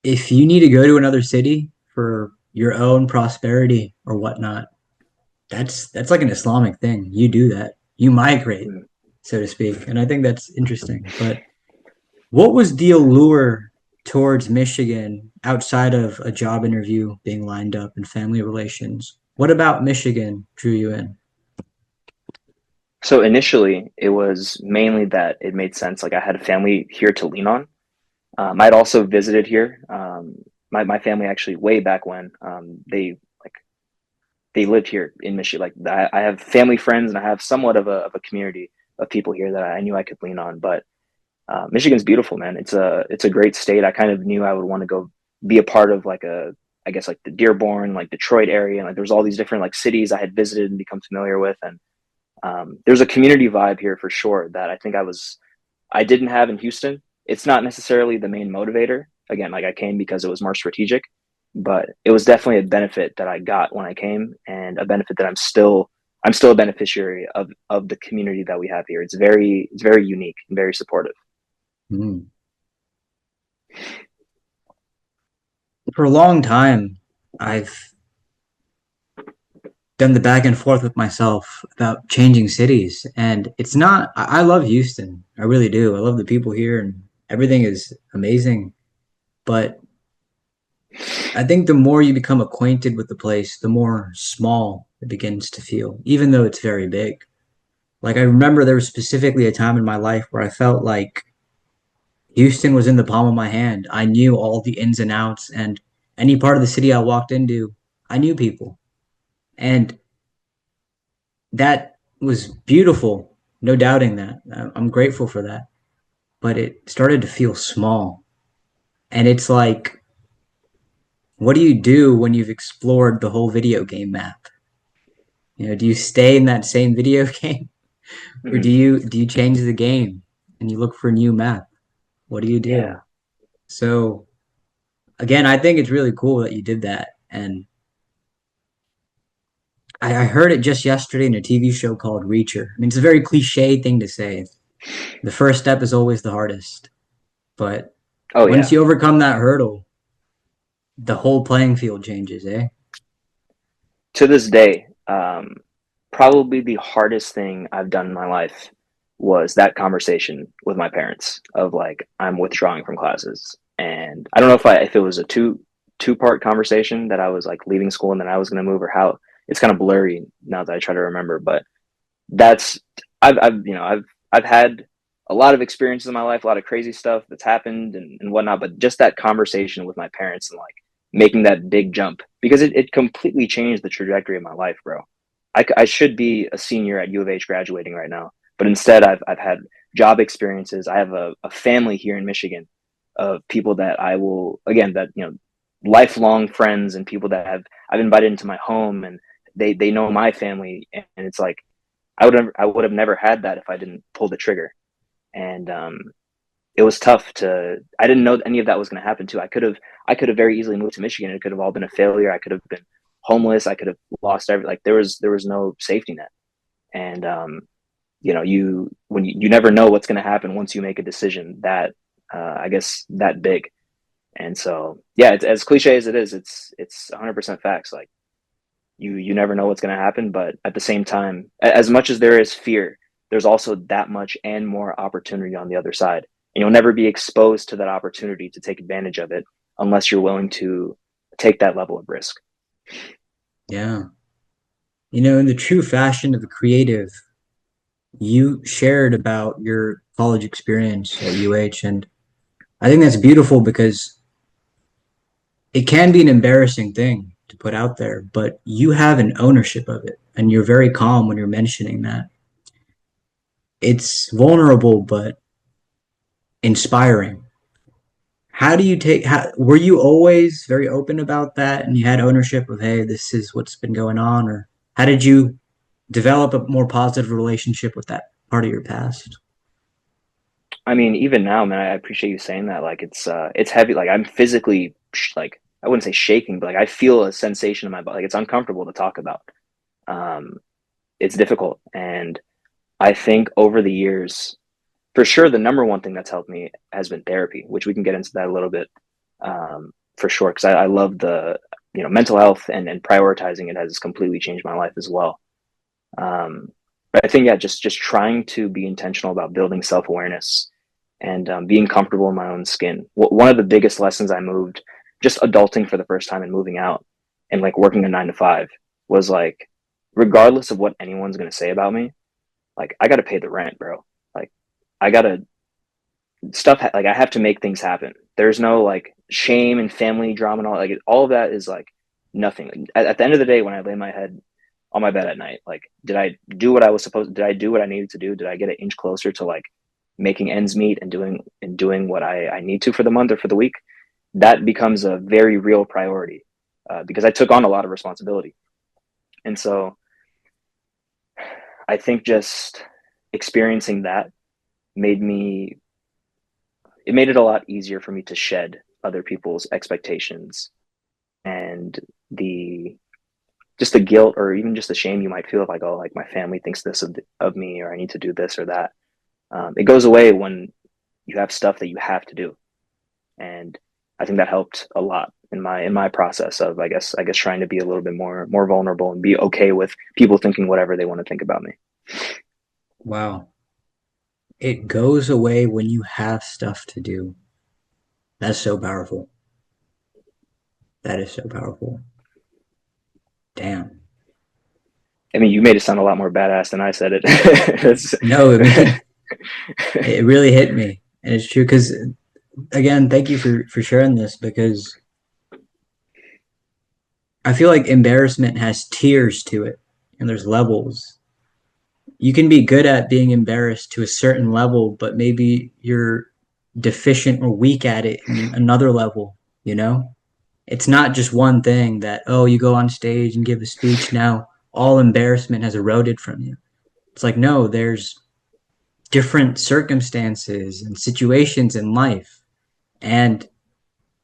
if you need to go to another city for your own prosperity or whatnot, that's like an Islamic thing. You do that. You migrate, Mm. so to speak. And I think that's interesting. But what was the allure towards Michigan outside of a job interview being lined up and family relations? What about Michigan drew you in? So initially, it was mainly that it made sense. Like I had a family here to lean on. I'd also visited here. My family actually way back when they lived here in Michigan. Like I have family friends and I have somewhat of a community of people here that I knew I could lean on. But Michigan's beautiful, man. It's a great state. I kind of knew I would want to go be a part of like I guess like the Dearborn, like Detroit area, and like there's all these different like cities I had visited and become familiar with, and there's a community vibe here for sure that I think I didn't have in Houston. It's not necessarily the main motivator. Again, like I came because it was more strategic, but it was definitely a benefit that I got when I came, and a benefit that I'm still a beneficiary of the community that we have here. It's very unique and very supportive. Hmm. For a long time, I've done the back and forth with myself about changing cities. And it's not, I love Houston. I really do. I love the people here and everything is amazing. But I think the more you become acquainted with the place, the more small it begins to feel, even though it's very big. Like I remember there was specifically a time in my life where I felt like Houston was in the palm of my hand. I knew all the ins and outs, and any part of the city I walked into, I knew people. And that was beautiful, no doubting that. I'm grateful for that. But it started to feel small. And it's like, what do you do when you've explored the whole video game map? Do you stay in that same video game, or do Mhm. you change the game and you look for a new map? What do you Yeah. do? So again, I think it's really cool that you did that. And I heard it just yesterday in a TV show called Reacher. I mean, it's a very cliche thing to say. The first step is always the hardest. But Oh once yeah. you overcome that hurdle, the whole playing field changes, eh? To this day, probably the hardest thing I've done in my life was that conversation with my parents of like I'm withdrawing from classes, and I don't know if it was a two part conversation that I was like leaving school and then I was going to move, or how. It's kind of blurry now that I try to remember, but that's I've had a lot of experiences in my life, a lot of crazy stuff that's happened and whatnot. But just that conversation with my parents and like making that big jump because it completely changed the trajectory of my life, bro. I should be a senior at U of H graduating right now, but instead I've had job experiences. I have a family here in Michigan of people that I will, again, that, you know, lifelong friends and people that I've invited into my home, and they know my family. And it's like, I would have never had that if I didn't pull the trigger. And it was tough to, I didn't know any of that was going to happen too. I could have very easily moved to Michigan. It could have all been a failure. I could have been homeless. I could have lost like there was no safety net. And you know, you never know what's going to happen once you make a decision that I guess that big. And so yeah, it's as cliche as it is, it's 100% facts. Like you never know what's going to happen, but at the same time, as much as there is fear, there's also that much and more opportunity on the other side. And you'll never be exposed to that opportunity to take advantage of it unless you're willing to take that level of risk. Yeah. You know, in the true fashion of a creative, you shared about your college experience at UH, and I think that's beautiful because it can be an embarrassing thing to put out there, but you have an ownership of it, and you're very calm when you're mentioning that. It's vulnerable, but inspiring. How do you take, were you always very open about that and you had ownership of, hey, this is what's been going on? Or how did you develop a more positive relationship with that part of your past? I mean, even now, man, I appreciate you saying that. Like it's heavy. Like I'm physically like I wouldn't say shaking, but like I feel a sensation in my body. Like it's uncomfortable to talk about. Um, it's difficult, and I think over the years, for sure, the number one thing that's helped me has been therapy, which we can get into that a little bit, for sure. Because I love the, you know, mental health, and prioritizing it has completely changed my life as well. Um, but I think, yeah, just trying to be intentional about building self awareness and being comfortable in my own skin. One of the biggest lessons I moved, just adulting for the first time and moving out and like working a 9 to 5, was like, regardless of what anyone's gonna say about me, like I got to pay the rent, bro. Like I got to like I have to make things happen. There's no like shame and family drama and all, like all of that is like nothing. At the end of the day, when I lay my head on my bed at night, like did I do what I was supposed, did I do what I needed to do? Did I get an inch closer to like making ends meet and doing what I need to for the month or for the week? That becomes a very real priority, because I took on a lot of responsibility. And so I think just experiencing that made me, it made it a lot easier for me to shed other people's expectations and the just the guilt or even just the shame you might feel like, oh, like my family thinks this of me, or I need to do this or that. It goes away when you have stuff that you have to do. And I think that helped a lot in my process of, I guess trying to be a little bit more vulnerable and be okay with people thinking whatever they want to think about me. Wow. It goes away when you have stuff to do. That's so powerful. That is so powerful. Damn. I mean, you made it sound a lot more badass than I said it. It's, No, I mean, it really hit me. And it's true because, again, thank you for sharing this because I feel like embarrassment has tiers to it and there's levels. You can be good at being embarrassed to a certain level, but maybe you're deficient or weak at it in another level, you know? It's not just one thing that, oh, you go on stage and give a speech, now all embarrassment has eroded from you. It's like, no, there's different circumstances and situations in life. And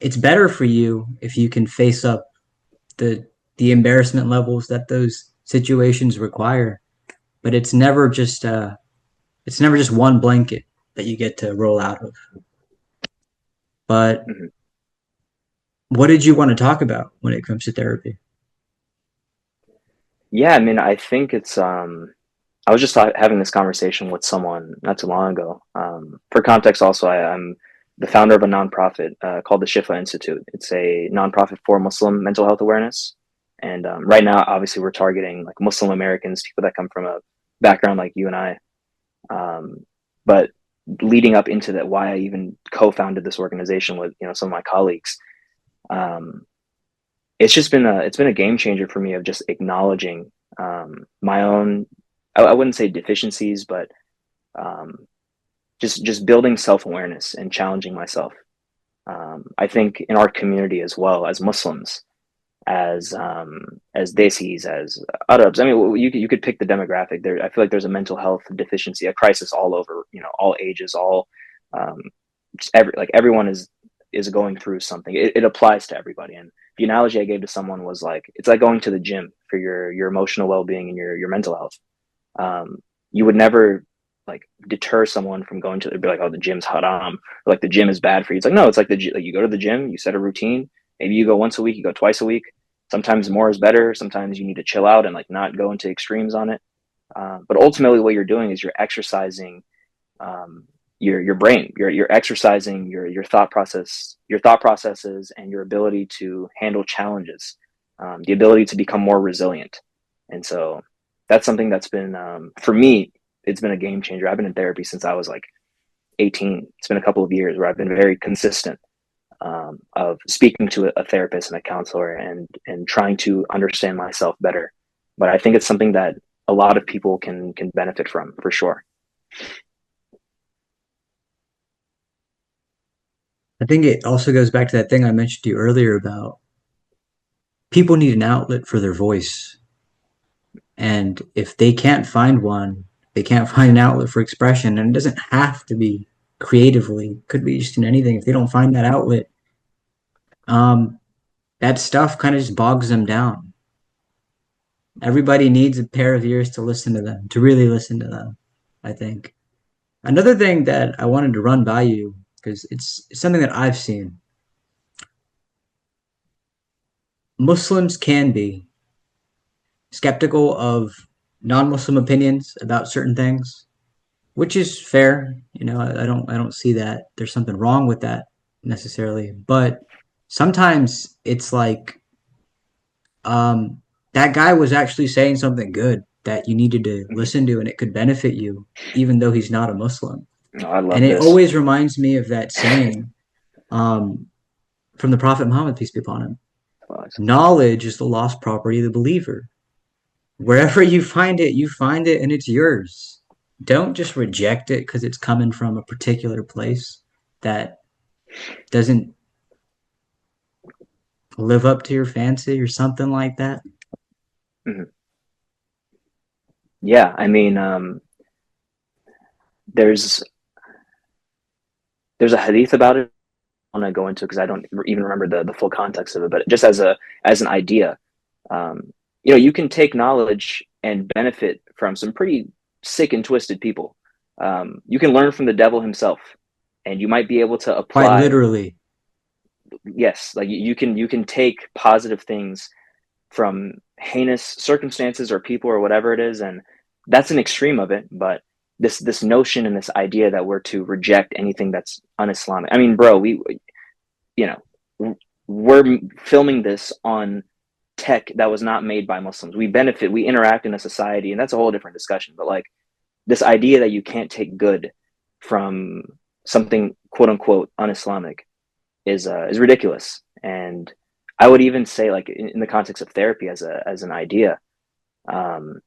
it's better for you if you can face up the the embarrassment levels that those situations require. But it's never just one blanket that you get to roll out of. But Mhm. what did you want to talk about when it comes to therapy? Yeah, I mean, I think it's I was just having this conversation with someone not too long ago. For context, also, I'm the founder of a nonprofit called the Shifa Institute. It's a nonprofit for Muslim mental health awareness. And right now, obviously, we're targeting like Muslim Americans, people that come from a background like you and I. But leading up into that, why I even co-founded this organization with, some of my colleagues. Um, it's been a game changer for me of just acknowledging my own, I wouldn't say deficiencies, but um, just building self-awareness and challenging myself. I think in our community as well as Muslims, as Desis, as Arabs. I mean, you could pick the demographic. There, I feel like there's a mental health deficiency, a crisis all over. All ages, all um, just everyone is going through something. It applies to everybody. And the analogy I gave to someone was like, it's like going to the gym for your emotional well being and your mental health. You would never like deter someone from going to. They'd be like, oh, the gym's haram, or, like the gym is bad for you. It's like, no, it's like like you go to the gym, you set a routine. Maybe you go once a week, you go twice a week. Sometimes more is better. Sometimes you need to chill out and like not go into extremes on it. But ultimately, what you're doing is you're exercising your brain. You're exercising your thought processes, and your ability to handle challenges, the ability to become more resilient. And so that's something that's been for me. It's been a game changer. I've been in therapy since I was like 18. It's been a couple of years where I've been very consistent of speaking to a therapist and a counselor, and trying to understand myself better. But I think it's something that a lot of people can benefit from for sure. I think it also goes back to that thing I mentioned to you earlier about people need an outlet for their voice. And if they can't find one, they can't find an outlet for expression. And it doesn't have to be creatively, it could be just in anything. If they don't find that outlet, um, that stuff kind of just bogs them down. Everybody needs a pair of ears to listen to them, to really listen to them, I think. Another thing that I wanted to run by you, because it's something that I've seen. Muslims can be skeptical of non-Muslim opinions about certain things, which is fair. I don't see that there's something wrong with that necessarily, but sometimes it's like um, that guy was actually saying something good that you needed to Mm-hmm. listen to, and it could benefit you, even though he's not a Muslim. Oh, I And love it this. always reminds me of that saying um, from the Prophet Muhammad, peace be upon him: "Knowledge is the lost property of the believer. Wherever you find it, and it's yours. Don't just reject it because it's coming from a particular place that doesn't live up to your fancy or something like that." Mm-hmm. Yeah, I mean, there's there's a hadith about it. I want to go into because I don't even remember the full context of it, but just as an idea, you can take knowledge and benefit from some pretty sick and twisted people. You can learn from the devil himself, and you might be able to Quite apply. literally. Yes, like you can take positive things from heinous circumstances or people or whatever it is, and that's an extreme of it. But this notion and this idea that we're to reject anything that's un-Islamic. I mean, bro, you know we're filming this on tech that was not made by Muslims. We interact in a society, and that's a whole different discussion. But like this idea that you can't take good from something quote unquote un-Islamic is ridiculous. And I would even say, like in the context of therapy as an idea, um,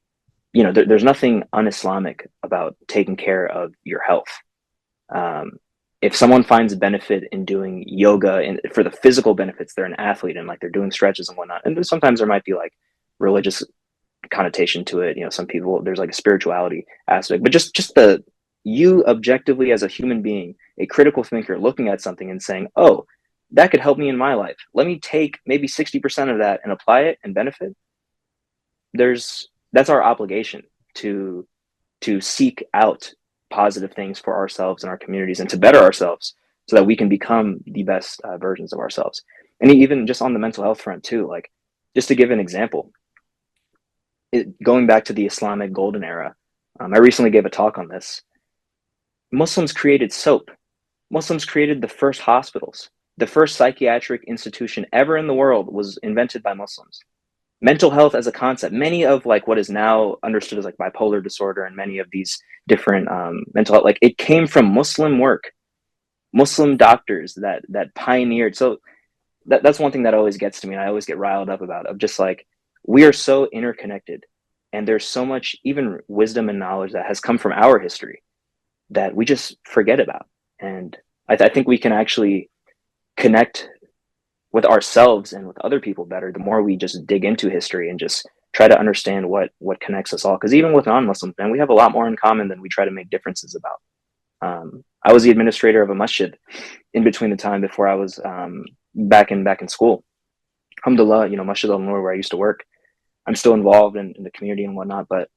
there's nothing un-Islamic about taking care of your health. Um, if someone finds benefit in doing yoga and for the physical benefits, they're an athlete and like they're doing stretches and whatnot. And sometimes there might be like religious connotation to it. Some people there's like a spirituality aspect, but just the you objectively as a human being, a critical thinker, looking at something and saying, "Oh, that could help me in my life. Let me take maybe 60% of that and apply it and benefit." That's our obligation to seek out positive things for ourselves and our communities and to better ourselves so that we can become the best versions of ourselves. And even just on the mental health front too, like just to give an example, going back to the Islamic golden era, I recently gave a talk on this. Muslims created soap. Muslims created the first hospitals. The first psychiatric institution ever in the world was invented by Muslims. mental health as a concept, many of like what is now understood as like bipolar disorder and many of these different mental health, like it came from Muslim work, Muslim doctors that pioneered. So that's one thing that always gets to me, and I always get riled up about, of just like, we are so interconnected, and there's so much even wisdom and knowledge that has come from our history that we just forget about. And I think we can actually connect with ourselves and with other people better the more we just dig into history and just try to understand what connects us all. Because even with non-Muslims, man, we have a lot more in common than we try to make differences about. I was the administrator of a masjid in between the time before I was back in school. Alhamdulillah, Masjid al Nur, where I used to work, I'm still involved in the community and whatnot. But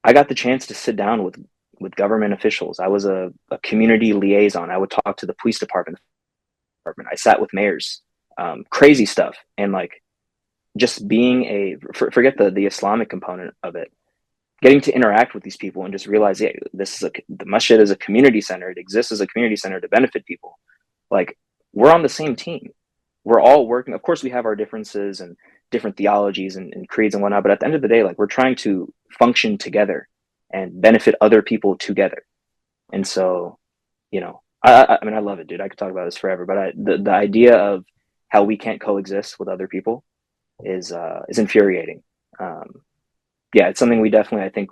I got the chance to sit down with government officials. I was a community liaison. I would talk to the police department. I sat with mayors, crazy stuff, and like just being forget the Islamic component of it, getting to interact with these people and just realize, yeah, the masjid is a community center. It exists as a community center to benefit people. Like, we're on the same team. We're all working. Of course, we have our differences and different theologies and creeds and whatnot. But at the end of the day, like, we're trying to function together and benefit other people together. And so, I mean, I love it, dude. I could talk about this forever. But the idea of how we can't coexist with other people is infuriating. Yeah, it's something we definitely, I think,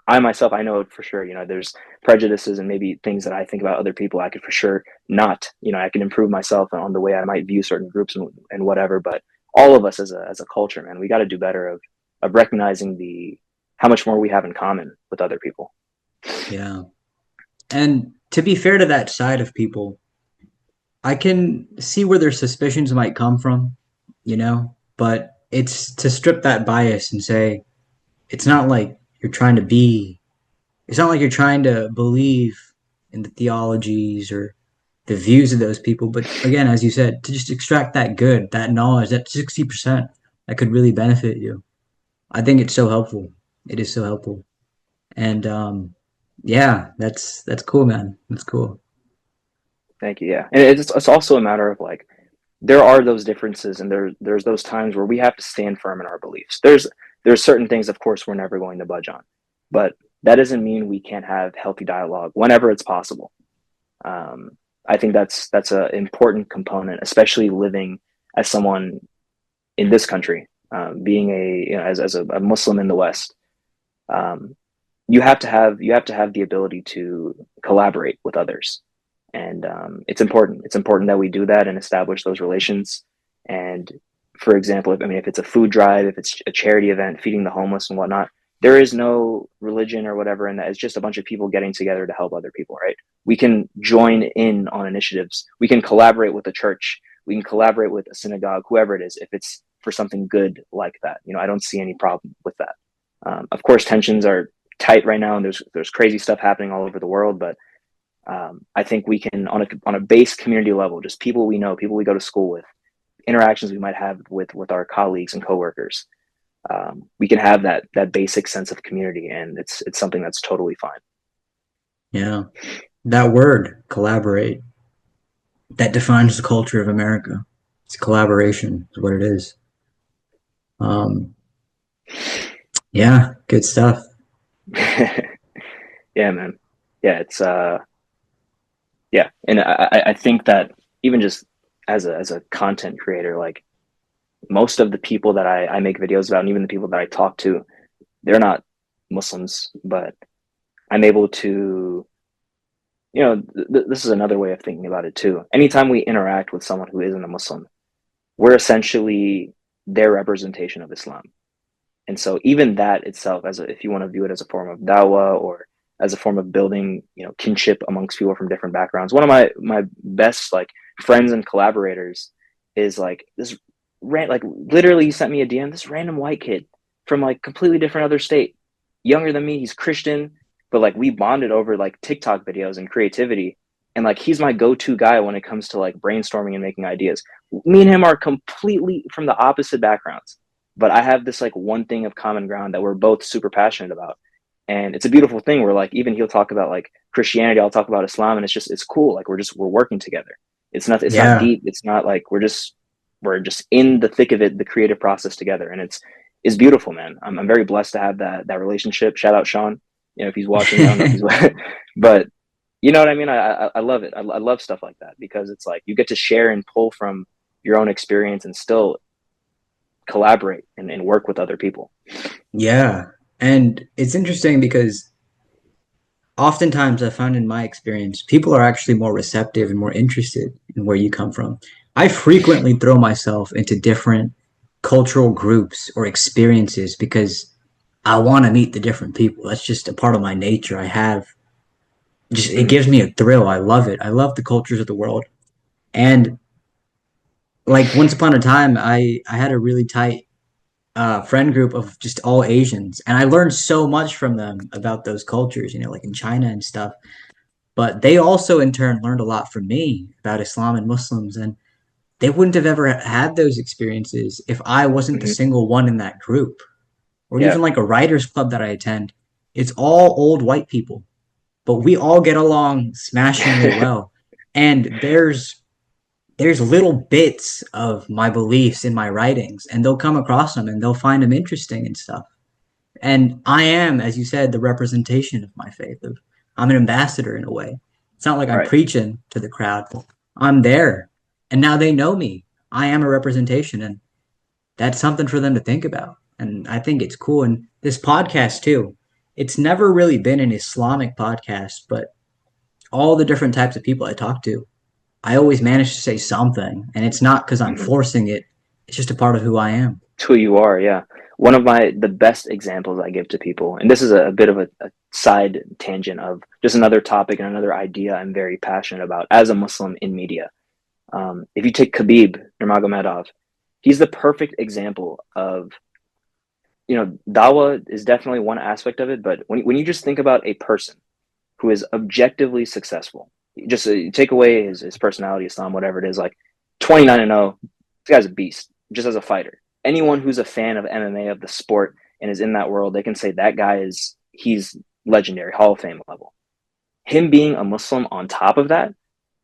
I myself, I know it for sure. There's prejudices and maybe things that I think about other people. I could for sure not, I can improve myself on the way I might view certain groups and whatever. But all of us as a culture, man, we got to do better of recognizing how much more we have in common with other people. Yeah. And to be fair to that side of people, I can see where their suspicions might come from, but it's to strip that bias and say, it's not like you're trying to be, it's not like you're trying to believe in the theologies or the views of those people. But again, as you said, to just extract that good, that knowledge, that 60% that could really benefit you. I think it's so helpful. It is so helpful. And yeah, that's cool, man. That's cool. Thank you. Yeah, and it's also a matter of like, there are those differences, and there's those times where we have to stand firm in our beliefs. There's certain things, of course, we're never going to budge on, but that doesn't mean we can't have healthy dialogue whenever it's possible. Um, I think that's an important component, especially living as someone in this country, being as a Muslim in the West. Um, you have to have the ability to collaborate with others, and it's important. It's important that we do that and establish those relations. And for example, if it's a food drive, if it's a charity event, feeding the homeless and whatnot, there is no religion or whatever in that. It's just a bunch of people getting together to help other people, right? We can join in on initiatives. We can collaborate with a church. We can collaborate with a synagogue, whoever it is, if it's for something good like that. I don't see any problem with that. Of course, tensions are tight right now, and there's crazy stuff happening all over the world. But I think we can, on a base community level, just people we know, people we go to school with, interactions we might have with our colleagues and coworkers, we can have that basic sense of community, and it's something that's totally fine. Yeah. That word, collaborate, that defines the culture of America. It's collaboration, is what it is. Um, yeah, good stuff. Yeah, man. Yeah, it's yeah, and I think that even just as a content creator, like, most of the people that I make videos about, and even the people that I talk to, they're not Muslims, but I'm able to, this is another way of thinking about it too. Anytime we interact with someone who isn't a Muslim, we're essentially their representation of Islam. And so even that itself, if you want to view it as a form of dawah or as a form of building, kinship amongst people from different backgrounds. One of my best like friends and collaborators is like this like literally he sent me a DM, this random white kid from like completely different other state, younger than me. He's Christian, but like we bonded over like TikTok videos and creativity. And like he's my go-to guy when it comes to like brainstorming and making ideas. Me and him are completely from the opposite backgrounds, but I have this like one thing of common ground that we're both super passionate about. And it's a beautiful thing where like even he'll talk about like Christianity, I'll talk about Islam, and it's cool. Like we're working together. It's not Yeah, deep. It's not like we're just in the thick of it, the creative process together. And is beautiful, man. I'm very blessed to have that relationship. Shout out Sean, if he's watching. I don't know if he's, but you know what I mean. I love it. I love stuff like that because it's like you get to share and pull from your own experience and still collaborate and work with other people. Yeah. And it's interesting because oftentimes I found in my experience, people are actually more receptive and more interested in where you come from. I frequently throw myself into different cultural groups or experiences because I want to meet the different people. That's just a part of my nature. I have just, it Hmm. gives me a thrill. I love it. I love the cultures of the world. And like once upon a time, I had a really tight friend group of just all Asians, and I learned so much from them about those cultures, like in China and stuff. But they also, in turn, learned a lot from me about Islam and Muslims, and they wouldn't have ever had those experiences if I wasn't the Hmm. single one in that group, or Yeah. even like a writers club that I attend. It's all old white people, but we all get along smashingly well. And there's little bits of my beliefs in my writings, and they'll come across them and they'll find them interesting and stuff. And I am, as you said, the representation of my faith. I'm an ambassador in a way. It's not like I'm Right. preaching to the crowd. I'm there, and now they know me. I am a representation, and that's something for them to think about. And I think it's cool. And this podcast too. It's never really been an Islamic podcast, but all the different types of people I talk to, I always manage to say something, and it's not because I'm Hmm. forcing it. It's just a part of who I am. It's who you are. Yeah. One of the best examples I give to people, and this is a bit of a side tangent of just another topic and another idea I'm very passionate about as a Muslim in media. If you take Khabib Nurmagomedov, he's the perfect example of, dawa is definitely one aspect of it, but when you just think about a person who is objectively successful, just take away his personality, Islam, whatever it is, like 29-0, this guy's a beast, just as a fighter. Anyone who's a fan of MMA, of the sport, and is in that world, they can say that he's legendary, Hall of Fame level. Him being a Muslim on top of that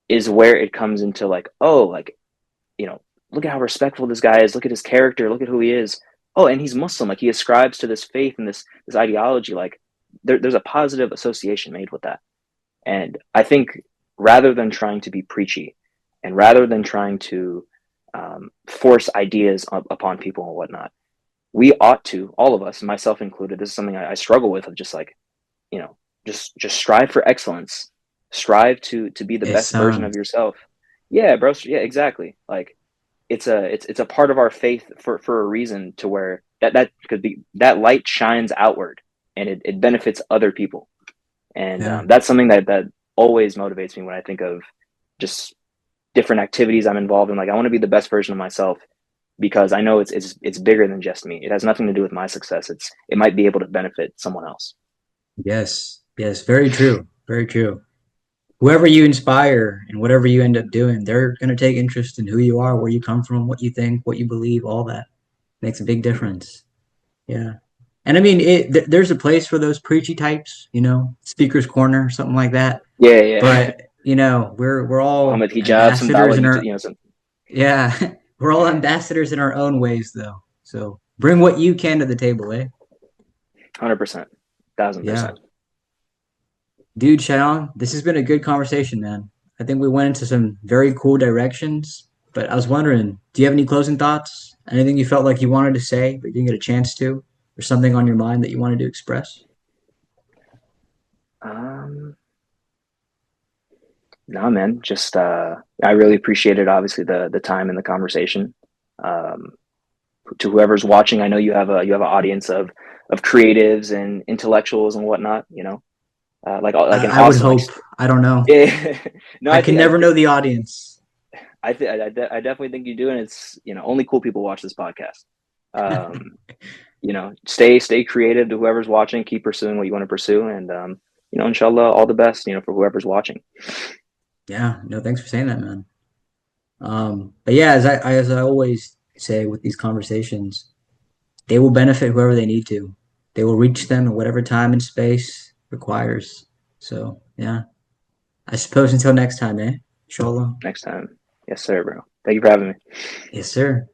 is where it comes into like, oh, like, you know, look at how respectful this guy is. Look at his character. Look at who he is. Oh, and he's Muslim. Like he ascribes to this faith and this ideology. Like there's a positive association made with that. And I think rather than trying to be preachy, and rather than trying to force ideas upon people and whatnot, we ought to, all of us, myself included. This is something I struggle with. Of just like, you know, just strive for excellence. Strive to be the best version Ihsan. of yourself. Yeah, bro. Yeah, exactly. Like it's a part of our faith for a reason, to where that could be, that light shines outward and it benefits other people. And Yeah. that's something that always motivates me when I think of just different activities I'm involved in. Like I want to be the best version of myself because I know it's bigger than just me. It has nothing to do with my success. It might be able to benefit someone else. Yes. Yes. Very true. Very true. Whoever you inspire and whatever you end up doing, they're going to take interest in who you are, where you come from, what you think, what you believe, all that makes a big Mhm. difference. Yeah. And I mean, there's a place for those preachy types, speaker's corner, something like that. Yeah, yeah. But, we're all Muhammad hijab, some ambassadors dawah, in our, some. yeah, we're all ambassadors in our own ways, though. So bring what you can to the table, eh? 100%, thousand Yeah. percent. Dude, Shayan, this has been a good conversation, man. I think we went into some very cool directions, but I was wondering, do you have any closing thoughts? Anything you felt like you wanted to say, but you didn't get a chance to? Or something on your mind that you wanted to express? Um, no, man, just I really appreciated obviously the time and the conversation. Um, to whoever's watching, I know you have an audience of creatives and intellectuals and whatnot. Like in I would Austin, like hope. I don't know. yeah. No, I I can think never know the audience. I definitely think you do, and it's only cool people watch this podcast. Um, stay creative to whoever's watching. Keep pursuing what you want to pursue, and inshallah, all the best. For whoever's watching. Yeah, no, thanks for saying that, man. But yeah, as I always say with these conversations, they will benefit whoever they need to. They will reach them in whatever time and space requires. So yeah, I suppose until next time, eh? Inshallah. Next time, yes, sir, bro. Thank you for having me. Yes, sir.